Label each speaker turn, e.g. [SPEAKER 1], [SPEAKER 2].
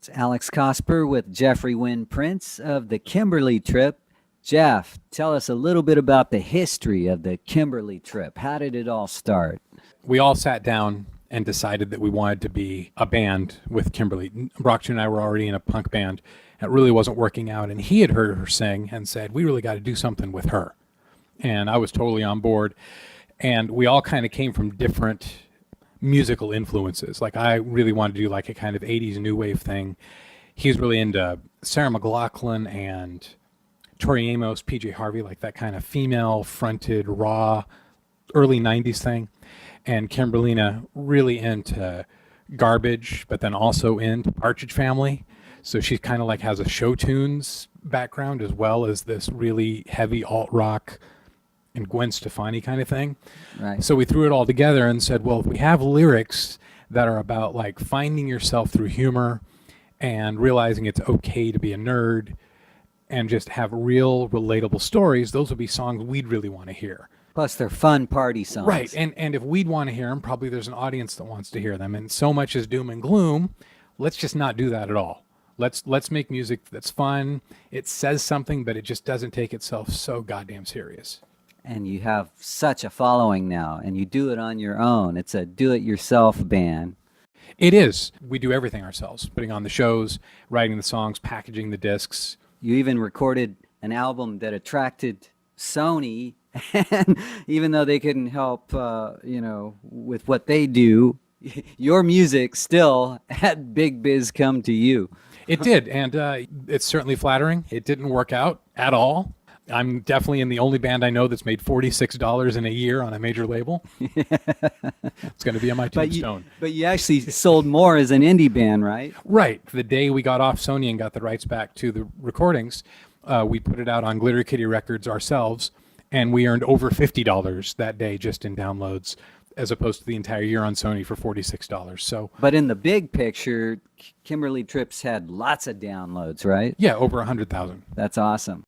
[SPEAKER 1] It's Alex Cosper with Jeffry-Wynne, Prince of the Kimberly trip. Jeff, tell us a little bit about the history of the Kimberly trip. How did it all start?
[SPEAKER 2] We all sat down and decided that we wanted to be a band with Kimberly. Brock and I were already in a punk band. It really wasn't working out, and he had heard her sing and said, we really got to do something with her. And I was totally on board. And we all kind of came from different musical influences. Like, I really wanted to do like a kind of 80s new wave thing. He's really into Sarah McLachlan and Tori Amos, PJ Harvey, like that kind of female fronted, raw, early 90s thing. And Kimberlina really into Garbage, but then also into Partridge Family. So she kind of like has a show tunes background as well as this really heavy alt rock and Gwen Stefani kind of thing.
[SPEAKER 1] Right.
[SPEAKER 2] So we threw it all together and said, well, if we have lyrics that are about like finding yourself through humor and realizing it's okay to be a nerd and just have real relatable stories, those would be songs we'd really want to hear.
[SPEAKER 1] Plus, they're fun party songs.
[SPEAKER 2] Right. And if we'd want to hear them, probably there's an audience that wants to hear them. And so much is doom and gloom. Let's just not do that at all. Let's make music that's fun. It says something, but it just doesn't take itself so goddamn serious.
[SPEAKER 1] And you have such a following now, and you do it on your own. It's a do-it-yourself band.
[SPEAKER 2] It is. We do everything ourselves, putting on the shows, writing the songs, packaging the discs.
[SPEAKER 1] You even recorded an album that attracted Sony, and even though they couldn't help, with what they do, your music still had big biz come to you.
[SPEAKER 2] It did, and it's certainly flattering. It didn't work out at all. I'm definitely in the only band I know that's made $46 in a year on a major label. It's going to be on my tombstone.
[SPEAKER 1] But you actually sold more as an indie band, right?
[SPEAKER 2] Right. The day we got off Sony and got the rights back to the recordings, we put it out on Glitter Kitty Records ourselves, and we earned over $50 that day just in downloads, as opposed to the entire year on Sony for $46. So,
[SPEAKER 1] but in the big picture, Kimberly Trips had lots of downloads, right?
[SPEAKER 2] yeah, over 100,000.
[SPEAKER 1] That's awesome.